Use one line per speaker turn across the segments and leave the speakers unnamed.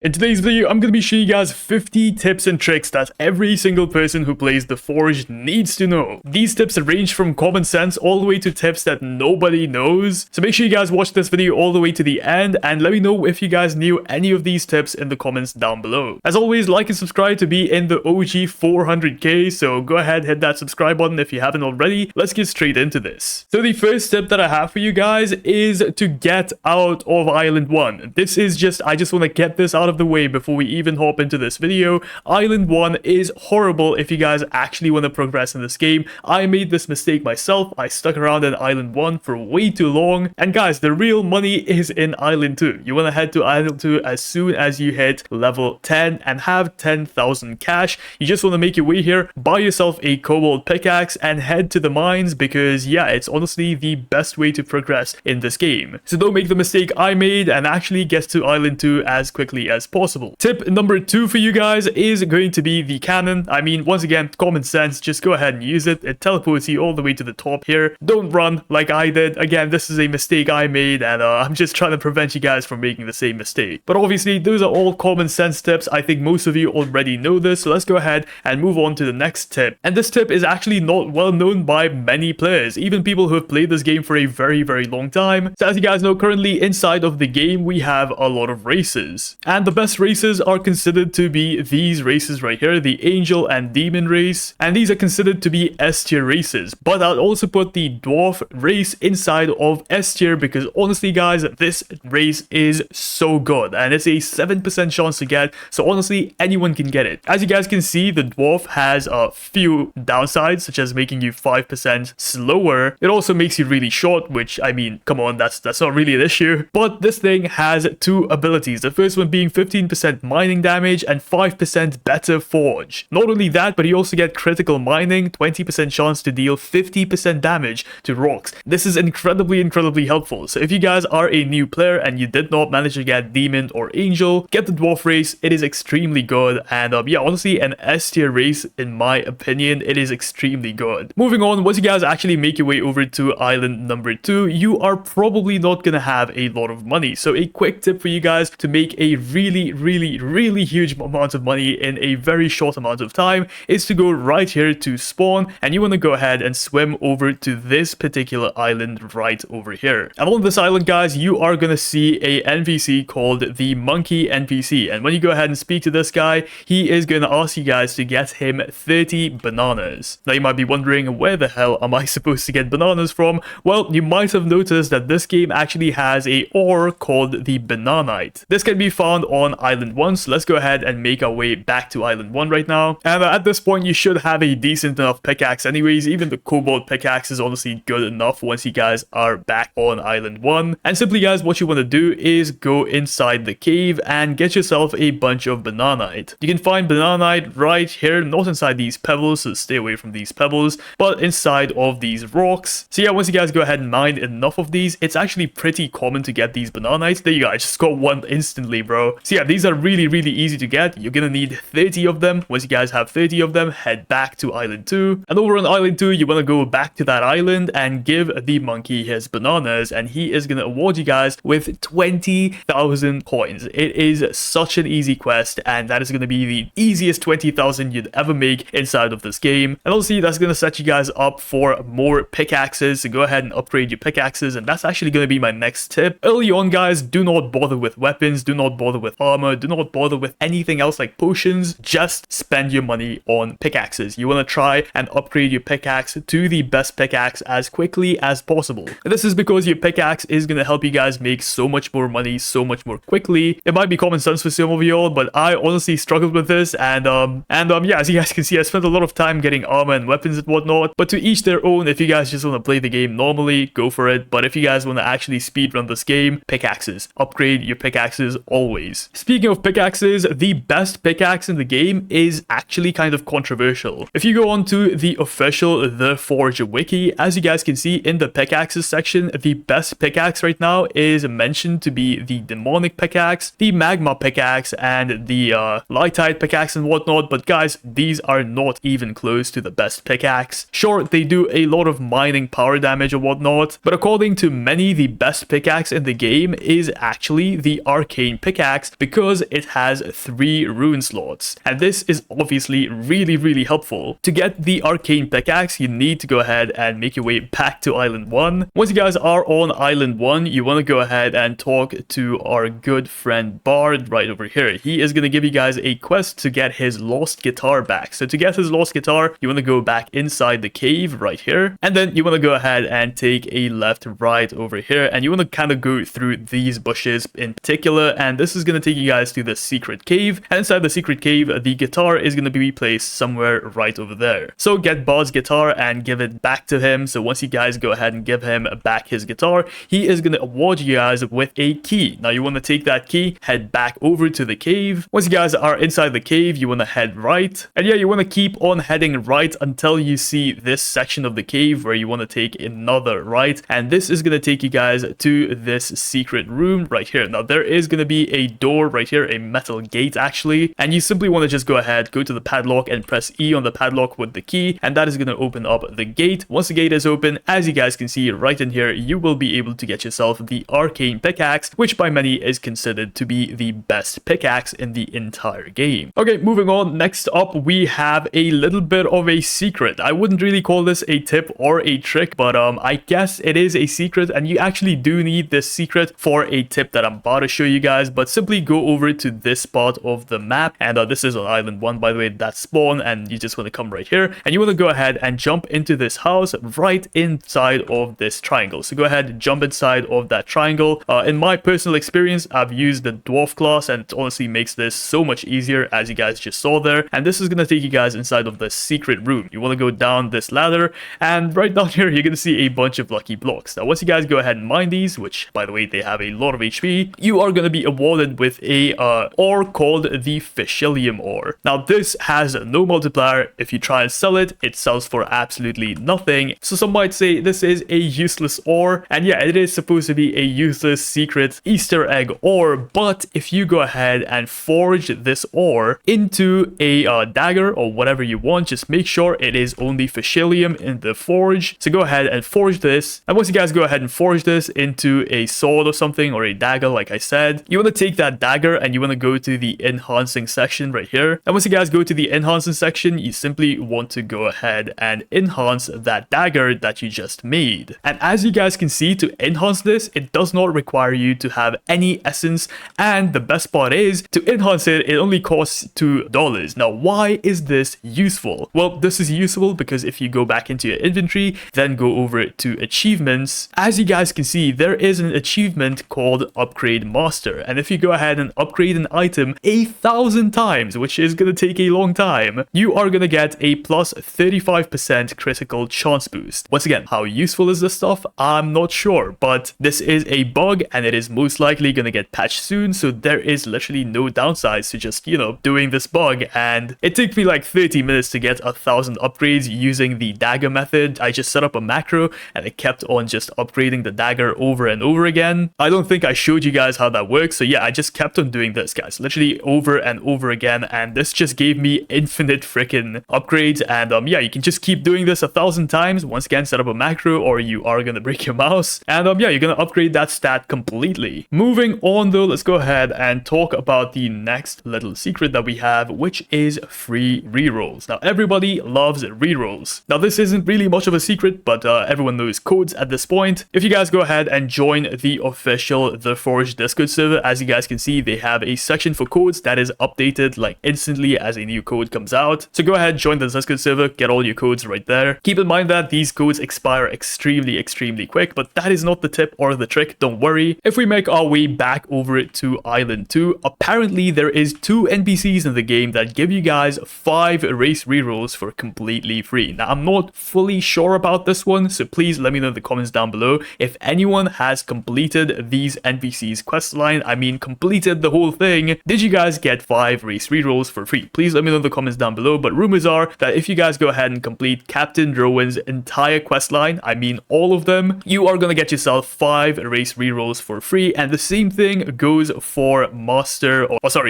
In today's video, I'm going to be showing you guys 50 tips and tricks that every single person who plays The Forge needs to know. These tips range from common sense all the way to tips that nobody knows. So make sure you guys watch this video all the way to the end and let me know if you guys knew any of these tips in the comments down below. As always, like and subscribe to be in the OG 400k, so go ahead, hit that subscribe button if you haven't already. Let's get straight into this. So the first tip that I have for you guys is to get out of Island 1. This is just, I just want to get this out of the way before we even hop into this video. Island 1 is horrible if you guys actually want to progress in this game. I made this mistake myself. I stuck around in Island 1 for way too long. And guys, the real money is in Island 2. You want to head to Island 2 as soon as you hit level 10 and have 10,000 cash. You just want to make your way here, buy yourself a cobalt pickaxe and head to the mines because yeah, it's honestly the best way to progress in this game. So don't make the mistake I made and actually get to Island 2 as quickly as possible. Tip number 2 for you guys is going to be the cannon. I mean, once again, common sense, just go ahead and use it. It teleports you all the way to the top here. Don't run like I did. Again, this is a mistake I made and I'm just trying to prevent you guys from making the same mistake. But obviously, those are all common sense tips. I think most of you already know this, so let's go ahead and move on to the next tip. And this tip is actually not well known by many players, even people who have played this game for a very, very long time. So as you guys know, currently inside of the game, we have a lot of races. And the best races are considered to be these races right here, the Angel and Demon race. And these are considered to be S tier races. But I'll also put the Dwarf race inside of S tier because honestly guys, this race is so good. And it's a 7% chance to get. So honestly, anyone can get it. As you guys can see, the Dwarf has a few downsides, such as making you 5% slower. It also makes you really short, which I mean, come on, that's not really an issue. But this thing has two abilities. The first one being 15% mining damage and 5% better forge. Not only that, but you also get critical mining, 20% chance to deal 50% damage to rocks. This is incredibly helpful. So if you guys are a new player and you did not manage to get Demon or Angel, get the Dwarf race. It is extremely good. And yeah, honestly, an S tier race, in my opinion, it is extremely good. Moving on, once you guys actually make your way over to island number 2, you are probably not gonna have a lot of money. So a quick tip for you guys to make a really huge amount of money in a very short amount of time is to go right here to spawn, and you want to go ahead and swim over to this particular island right over here. And on this island, guys, you are gonna see a NPC called the Monkey NPC, and when you go ahead and speak to this guy, he is gonna ask you guys to get him 30 bananas. Now you might be wondering, where the hell am I supposed to get bananas from? Well, you might have noticed that this game actually has a ore called the Bananite. This can be found on Island 1, so let's go ahead and make our way back to Island 1 right now. And at this point, you should have a decent enough pickaxe anyways. Even the cobalt pickaxe is honestly good enough once you guys are back on Island 1. And simply, guys, what you want to do is go inside the cave and get yourself a bunch of bananite. You can find bananite right here, not inside these pebbles, so stay away from these pebbles, but inside of these rocks. So yeah, once you guys go ahead and mine enough of these, it's actually pretty common to get these bananites. There you go, I just got one instantly, bro. So yeah, these are really easy to get. You're gonna need 30 of them. Once you guys have 30 of them, head back to Island 2. And over on Island 2, you want to go back to that island and give the monkey his bananas, and he is gonna award you guys with 20,000 coins. It is such an easy quest, and that is gonna be the easiest 20,000 you'd ever make inside of this game. And obviously, that's gonna set you guys up for more pickaxes. So go ahead and upgrade your pickaxes, and that's actually gonna be my next tip. Early on, guys, do not bother with weapons, do not bother with armor, do not bother with anything else like potions. Just spend your money on pickaxes. You want to try and upgrade your pickaxe to the best pickaxe as quickly as possible. And this is because your pickaxe is going to help you guys make so much more money so much more quickly. It might be common sense for some of y'all, but I honestly struggled with this, and yeah, as you guys can see, I spent a lot of time getting armor and weapons and whatnot. But to each their own. If you guys just want to play the game normally, go for it. But if you guys want to actually speedrun this game, pickaxes. Upgrade your pickaxes always. Speaking of pickaxes, the best pickaxe in the game is actually kind of controversial. If you go on to the official The Forge wiki, as you guys can see in the pickaxes section, the best pickaxe right now is mentioned to be the demonic pickaxe, the magma pickaxe, and the lightite pickaxe and whatnot. But guys, these are not even close to the best pickaxe. Sure, they do a lot of mining power damage or whatnot, but according to many, the best pickaxe in the game is actually the arcane pickaxe pickaxe because it has 3 rune slots. And this is obviously really helpful. To get the arcane pickaxe, you need to go ahead and make your way back to Island 1. Once you guys are on Island 1, you want to go ahead and talk to our good friend Bard right over here. He is going to give you guys a quest to get his lost guitar back. So to get his lost guitar, you want to go back inside the cave right here. And then you want to go ahead and take a left right over here. And you want to kind of go through these bushes in particular. And this is going to take you guys to the secret cave. And inside the secret cave, the guitar is going to be placed somewhere right over there. So get Bard's guitar and give it back to him. So once you guys go ahead and give him back his guitar, he is going to award you guys with a key. Now you want to take that key, head back over to the cave. Once you guys are inside the cave, you want to head right. And yeah, you want to keep on heading right until you see this section of the cave where you want to take another right. And this is going to take you guys to this secret room right here. Now there is going to be a door right here, a metal gate actually. And you simply want to just go ahead, go to the padlock and press E on the padlock with the key. And that is going to open up the gate. Once the gate is open, as you guys can see right in here, you will be able to get yourself the arcane pickaxe, which by many is considered to be the best pickaxe in the entire game. Okay, moving on. Next up, we have a little bit of a secret. I wouldn't really call this a tip or a trick, but I guess it is a secret, and you actually do need this secret for a tip that I'm about to show you guys. But simply go over to this part of the map, and this is on Island 1, by the way, that's spawn, and you just want to come right here, and you want to go ahead and jump into this house right inside of this triangle. So go ahead, jump inside of that triangle. In my personal experience, I've used the dwarf class, and it honestly makes this so much easier, as you guys just saw there. And this is going to take you guys inside of the secret room. You want to go down this ladder, and right down here you're going to see a bunch of lucky blocks. Now once you guys go ahead and mine these, which by the way they have a lot of HP, you are going to be awarded with a ore called the Fishilium ore. Now this has no multiplier. If you try and sell it, it sells for absolutely nothing. So some might say this is a useless ore, and yeah, it is supposed to be a useless secret Easter egg ore. But if you go ahead and forge this ore into a dagger or whatever you want, just make sure it is only Fishilium in the forge. So go ahead and forge this, and once you guys go ahead and forge this into a sword or something, or a dagger like I said, you want to take that dagger and you want to go to the enhancing section right here. And once you guys go to the enhancing section, you simply want to go ahead and enhance that dagger that you just made. And as you guys can see, to enhance this, it does not require you to have any essence, and the best part is, to enhance it, it only costs $2. Now why is this useful? Well, this is useful because if you go back into your inventory, then go over to achievements, as you guys can see, there is an achievement called Upgrade Master. And if you go ahead and upgrade an item 1,000 times, which is going to take a long time, you are going to get a plus 35% critical chance boost. Once again, how useful is this stuff? I'm not sure, but this is a bug and it is most likely going to get patched soon, so there is literally no downsides to just, you know, doing this bug. And it took me like 30 minutes to get 1,000 upgrades using the dagger method. I just set up a macro and it kept on just upgrading the dagger over and over again. I don't think I showed you guys how that works, so yeah, I just kept on doing this, guys, literally over and over again, and this just gave me infinite freaking upgrades. And yeah, you can just keep doing this 1,000 times. Once again, set up a macro or you are gonna break your mouse, and yeah, you're gonna upgrade that stat completely. Moving on though, let's go ahead and talk about the next little secret that we have, which is free rerolls. Now everybody loves rerolls. Now this isn't really much of a secret, but everyone knows codes at this point. If you guys go ahead and join the official The Forge Discord server, as you guys can see, they have a section for codes that is updated like instantly as a new code comes out. So go ahead, join the Discord server, get all your codes right there. Keep in mind that these codes expire extremely quick, but that is not the tip or the trick, don't worry. If we make our way back over to Island 2, apparently there is 2 NPCs in the game that give you guys 5 race rerolls for completely free. Now I'm not fully sure about this one, so please let me know in the comments down below if anyone has completed these NPCs quest line. I mean, completed the whole thing. Did you guys get 5 race rerolls for free? Please let me know in the comments down below. But rumors are that if you guys go ahead and complete Captain Rowan's entire quest line, I mean all of them, you are gonna get yourself 5 race rerolls for free. And the same thing goes for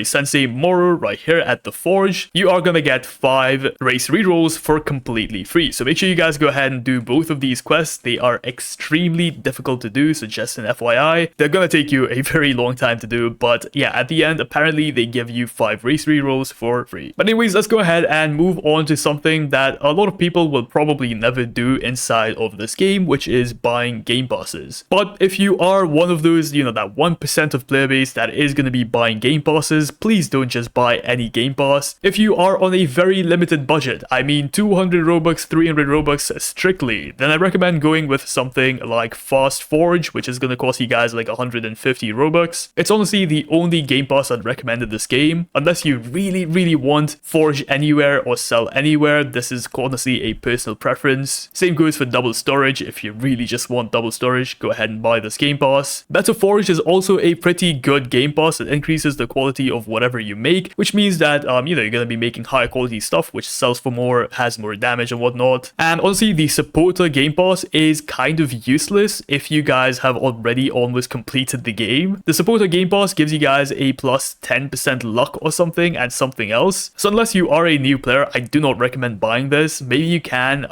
Sensei Moro right here at the Forge. You are gonna get 5 race rerolls for completely free. So make sure you guys go ahead and do both of these quests. They are extremely difficult to do, so just an FYI. They're gonna take you a very long time to do, but but yeah, at the end, apparently they give you 5 race rerolls for free. But anyways, let's go ahead and move on to something that a lot of people will probably never do inside of this game, which is buying game passes. But if you are one of those, that 1% of player base that is going to be buying game passes, please don't just buy any game pass. If you are on a very limited budget, I mean 200 Robux, 300 Robux strictly, then I recommend going with something like Fast Forge, which is going to cost you guys like 150 Robux. It's honestly the only game pass I'd recommend in this game. Unless you really want Forge Anywhere or Sell Anywhere, this is honestly a personal preference. Same goes for double storage. If you really just want double storage, go ahead and buy this game pass. Better Forge is also a pretty good game pass. It increases the quality of whatever you make, which means that you're going to be making higher quality stuff, which sells for more, has more damage and whatnot. And honestly, the supporter game pass is kind of useless if you guys have already almost completed the game. The supporter game pass gives you guys a plus 10% luck or something and something else. So unless you are a new player, I do not recommend buying this. Maybe you can.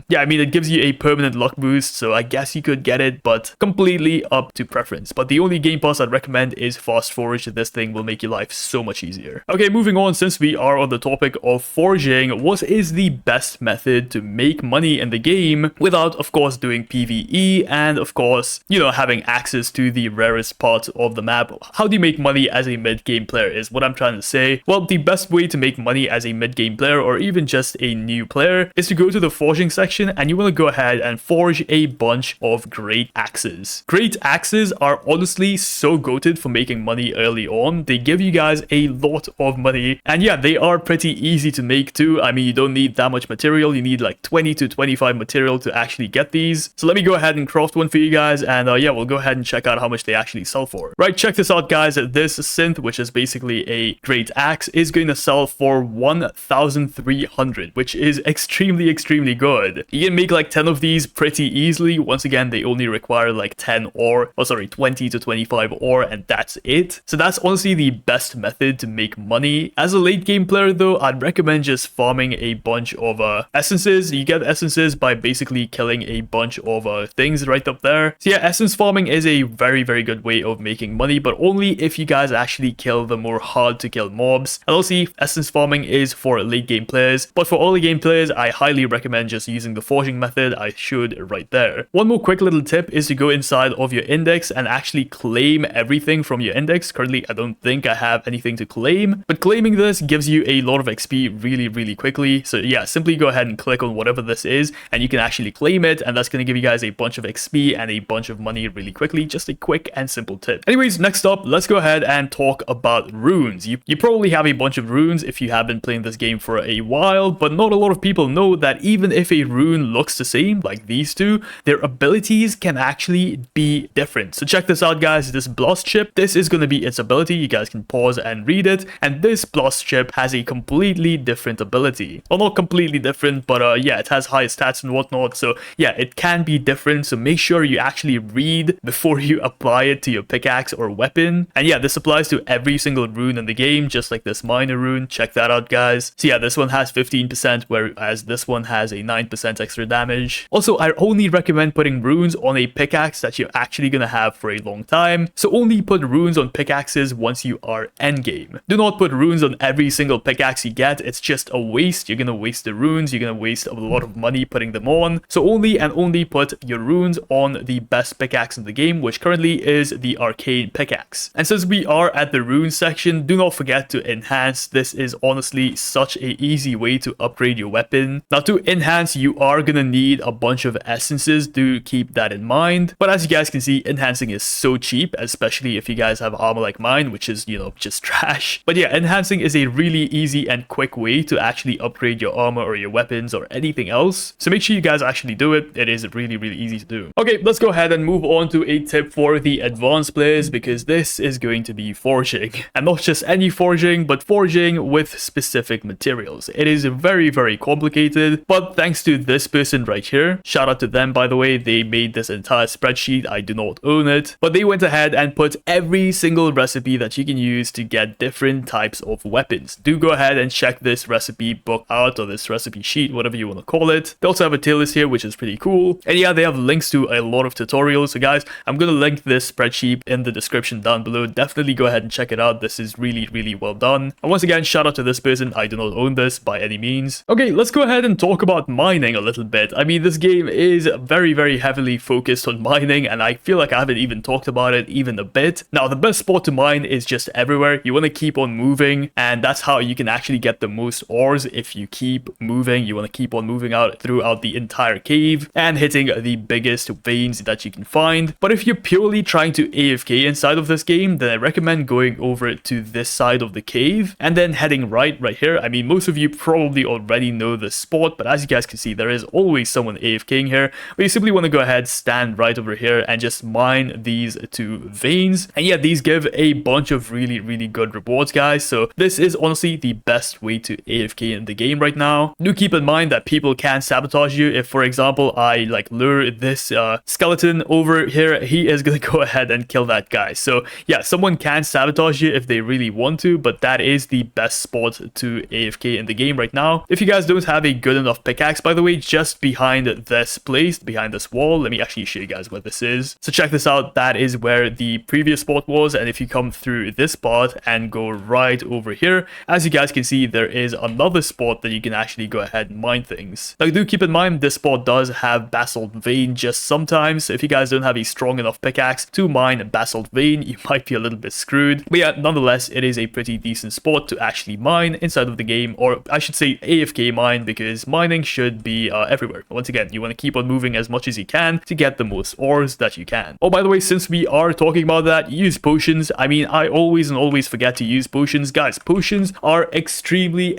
Yeah, I mean, it gives you a permanent luck boost, so I guess you could get it, but completely up to preference. But the only game pass I'd recommend is Fast Forge. This thing will make your life so much easier. Okay, moving on, since we are on the topic of forging, what is the best method to make money in the game without, of course, doing PvE and, of course, having access to the rarest part of the map? How do you make money as a mid-game player is what I'm trying to say. Well, the best way to make money as a mid-game player or even just a new player is to go to the forging section, and you want to go ahead and forge a bunch of great axes. Great axes are honestly so goated for making money early on. They give you guys a lot of money, and yeah, they are pretty easy to make too. I mean, you don't need that much material. You need like 20 to 25 material to actually get these. So let me go ahead and craft one for you guys, and yeah, we'll go ahead and check out how much they actually sell for. Right, check this out, guys. This synth, which is basically a great axe, is going to sell for 1,300, which is extremely good. You can make like 10 of these pretty easily. Once again, they only require like 10 ore, or sorry, 20 to 25 ore, and that's it. So that's honestly the best method to make money. As a late game player though, I'd recommend just farming a bunch of essences. You get essences by basically killing a bunch of things right up there. So yeah, essence farming is a very good way of making money, but only if you guys actually kill the more hard to kill mobs. And also, essence farming is for late game players, but for early game players, I highly recommend just using the forging method I showed right there. One more quick little tip is to go inside of your index and actually claim everything from your index. Currently, I don't think I have anything to claim, but claiming this gives you a lot of XP really quickly. So yeah, simply go ahead and click on whatever this is, and you can actually claim it, and that's going to give you guys a bunch of XP and a bunch of money really quickly. Just a quick and simple tip. Anyways, next up, let's go ahead and talk about runes. You probably have a bunch of runes if you have been playing this game for a while, but not a lot of people know that even if a rune looks the same, like these two, their abilities can actually be different. So check this out, guys. This blast chip, this is going to be its ability. You guys can pause and read it, and this blast chip has a completely different ability. Well, not completely different, but yeah, it has higher stats and whatnot, so yeah, it can be different. So make sure you actually read before you apply it to your pickaxe or weapon. And yeah, this applies to every single rune in the game, just like this minor rune. Check that out, guys. So yeah, this one has 15%, whereas this one has a 9% extra damage. Also, I only recommend putting runes on a pickaxe that you're actually gonna have for a long time. So only put runes on pickaxes once you are endgame. Do not put runes on every single pickaxe you get. It's just a waste. You're gonna waste the runes. You're gonna waste a lot of money putting them on. So only and only put your runes on the best pickaxe in the game, which currently is the arcane pickaxe. And since we are at the rune section, do not forget to enhance. This is honestly such a easy way to upgrade your weapon. Now, to enhance, you are gonna need a bunch of essences. Do keep that in mind. But as you guys can see, enhancing is so cheap, especially if you guys have armor like mine, which is, just trash. But yeah, enhancing is a really easy and quick way to actually upgrade your armor or your weapons or anything else. So make sure you guys actually do it. It is really easy to do. Okay, let's go ahead and move on to a tip for the advanced players, because this is going to be forging. And not just any forging, but forging with specific materials. It is very complicated, but thanks to this person right here, shout out to them, by the way, they made this entire spreadsheet. I do not own it, but they went ahead and put every single recipe that you can use to get different types of weapons. Do go ahead and check this recipe book out, or this recipe sheet, whatever you want to call it. They also have a tier list here, which is pretty cool. And yeah, they have links to a lot of tutorials. So guys, I'm going to link this spreadsheet in the description down below definitely go ahead and check it out. This is really well done. And once again, shout out to this person. I do not own this by any means. Okay, let's go ahead and talk about mining a little bit. I mean, this game is very heavily focused on mining, and I feel like I haven't even talked about it even a bit. Now, the best spot to mine is just everywhere. You want to keep on moving, and that's how you can actually get the most ores. If you keep moving, you want to keep on moving out throughout the entire cave and hitting the biggest veins that you can find. But if you're purely trying to AFK inside of this game, then I recommend going over to this side of the cave and then heading right here. I mean, most of you probably already know the spot, but as you guys can see, there is always someone AFKing here. But you simply want to go ahead, stand right over here and just mine these two veins. And yeah, these give a bunch of really good rewards, guys. So this is honestly the best way to AFK in the game right now. Do keep in mind that people can sabotage you. If, for example, I like lure this skeleton over here, he is gonna go ahead and kill that guy. So yeah, someone can sabotage you if they really want to, but that is the best spot to AFK in the game right now. If you guys don't have a good enough pickaxe, by the way, just behind this place, behind this wall, let me actually show you guys where this is. So check this out. That is where the previous spot was, and if you come through this spot and go right over here, as you guys can see, there is another spot that you can actually go ahead and mine things. Now, do keep in mind this spot does have basalt vein just sometimes. So if you guys don't have a strong enough pickaxe to mine basalt vein, you might be a little bit screwed. But yeah, nonetheless, it is a pretty decent spot to actually mine inside of the game, or I should say AFK mine, because mining should be everywhere. Once again, you want to keep on moving as much as you can to get the most ores that you can. Oh, by the way, since we are talking about that, use potions. I mean, I always forget to use potions. Guys, potions are extremely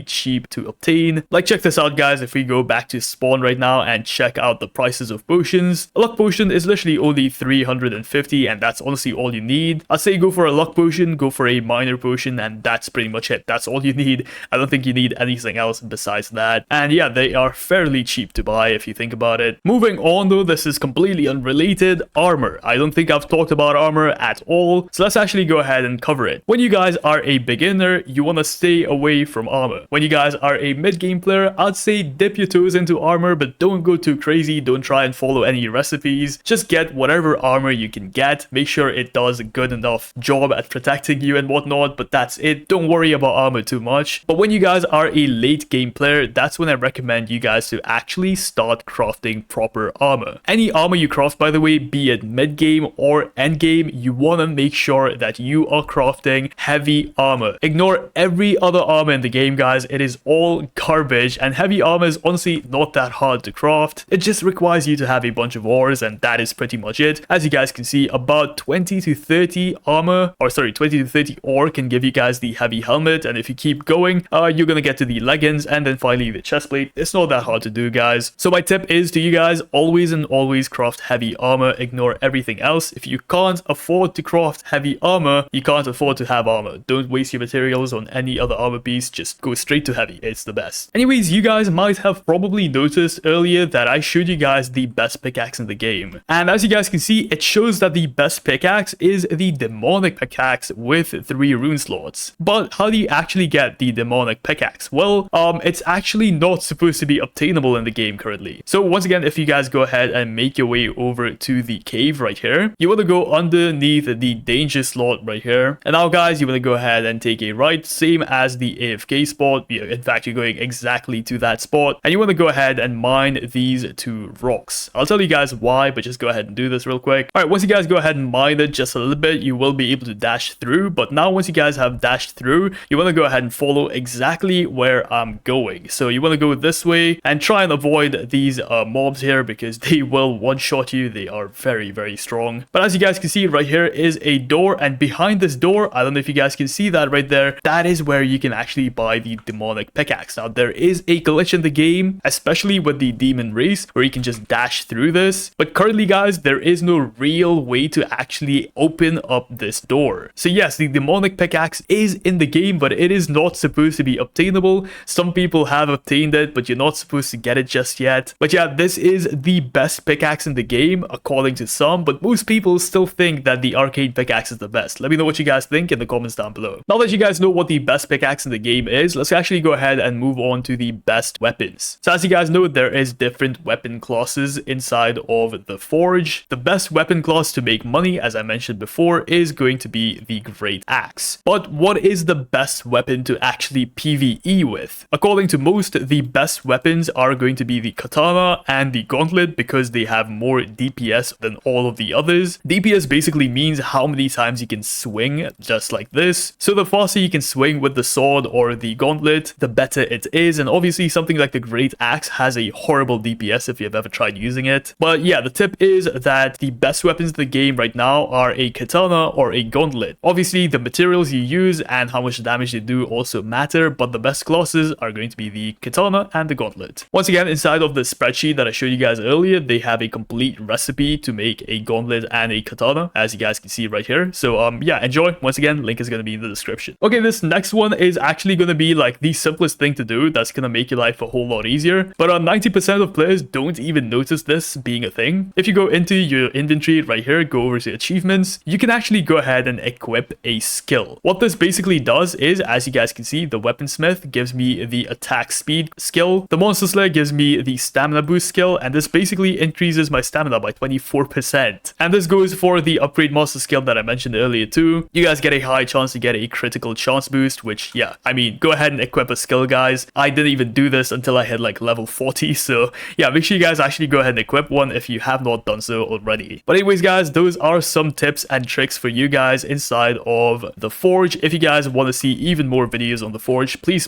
cheap to obtain. Like, check this out, guys. If we go back to spawn right now and check out the prices of potions, a luck potion is literally only 350, and that's honestly all you need. I'd say go for a luck potion, go for a minor potion, and that's pretty much it. That's all you need. I don't think you need anything else besides that. And yeah, they are fairly cheap to buy if you think about it. Moving on though, this is completely unrelated. Armor. I don't think I've talked about armor at all, so let's actually go ahead and cover it. When you guys are a beginner, you want to stay away from armor. When you guys are a mid-game player, I'd say dip your toes into armor, but don't go too crazy. Don't try and follow any recipes. Just get whatever armor you can get. Make sure it does a good enough job at protecting you and whatnot, but that's it. Don't worry about armor too much. But when you guys are a late game player, that's when I recommend you guys to actually start crafting proper armor. Any armor you craft, by the way, be it mid game or end game, you want to make sure that you are crafting heavy armor. Ignore every other armor in the game, guys. It is all garbage, and heavy armor is honestly not that hard to craft. It just requires you to have a bunch of ores, and that is pretty much it. As you guys can see, about 20 to 30 armor, or sorry, 20 to 30 ore can give you guys the heavy helmet, and if you keep going, you're gonna get to the leggings and then finally the chestplate. It's not that hard to do, guys. So my tip is to you guys, always craft heavy armor. Ignore everything else. If you can't afford to craft heavy armor, you can't afford to have armor. Don't waste your materials on any other armor piece. Just go straight to heavy. It's the best. Anyways, you guys might have probably noticed earlier that I showed you guys the best pickaxe in the game. And as you guys can see, it shows that the best pickaxe is the demonic pickaxe with 3 rune slots. But how do you actually get the demonic pickaxe? Well, it's actually not supposed to be obtainable in the game currently. So once again, if you guys go ahead and make your way over to the cave right here, you want to go underneath the danger slot right here. And now, guys, you want to go ahead and take a right, same as the AFK spot. In fact, you're going exactly to that spot, and you want to go ahead and mine these 2 rocks. I'll tell you guys why, but just go ahead and do this real quick. All right, once you guys go ahead and mine it just a little bit, you will be able to dash through. But now, once you guys have dashed through, you want to go ahead and follow exactly where I'm going. So you want to go this way and try and avoid these mobs here, because they will one-shot you. They are very strong. But as you guys can see, right here is a door, and behind this door, I don't know if you guys can see that right there, that is where you can actually buy the demonic pickaxe. Now, there is a glitch in the game, especially with the demon race, where you can just dash through this. But currently, guys, there is no real way to actually open up this door. So yes, the demonic pickaxe is in the game, but it is not supposed to be obtainable. Some people have obtained it, but you're not supposed to get it just yet. But yeah, this is the best pickaxe in the game, according to some, but most people still think that the arcade pickaxe is the best. Let me know what you guys think in the comments down below. Now that you guys know what the best pickaxe in the game is, let's actually go ahead and move on to the best weapons. So as you guys know, there is different weapon classes inside of the forge. The best weapon class to make money, as I mentioned before, is going to be the Great Axe. But what is the best weapon to actually PvE with? According to most, the best weapons are going to be the katana and the gauntlet because they have more DPS than all of the others. DPS basically means how many times you can swing, just like this. So the faster you can swing with the sword or the gauntlet, the better it is. And obviously something like the Great Axe has a horrible DPS if you've ever tried using it. But yeah, the tip is that the best weapons in the game right now are a katana or a gauntlet. Obviously the materials you use and how much damage they do also matter, but the best classes are going to be the katana and the gauntlet. Once again, inside of the spreadsheet that I showed you guys earlier, they have a complete recipe to make a gauntlet and a katana, as you guys can see right here. So yeah, enjoy. Once again, link is going to be in the description. Okay, this next one is actually going to be like the simplest thing to do that's going to make your life a whole lot easier, but 90% of players don't even notice this being a thing. If you go into your inventory right here, go over to achievements, you can actually go ahead and equip a skill. What this basically does is, as you guys can see, the weaponsmith gives me the attack speed skill, the monster slayer gives me the stamina boost skill, and this basically increases my stamina by 24%. And this goes for the upgrade master skill that I mentioned earlier too. You guys get a high chance to get a critical chance boost, which yeah, I mean, go ahead and equip a skill, guys. I didn't even do this until I hit like level 40, so yeah, make sure you guys actually go ahead and equip one if you have not done so already. But anyways guys, those are some tips and tricks for you guys inside of the Forge. If you guys want to see even more videos on the Forge, please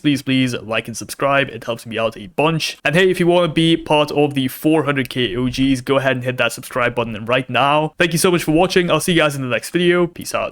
like and subscribe. It helps me out a bunch. And hey, if you want to be part of the 400k OGs, go ahead and hit that subscribe button right now. Thank you so much for watching. I'll see you guys in the next video. Peace out.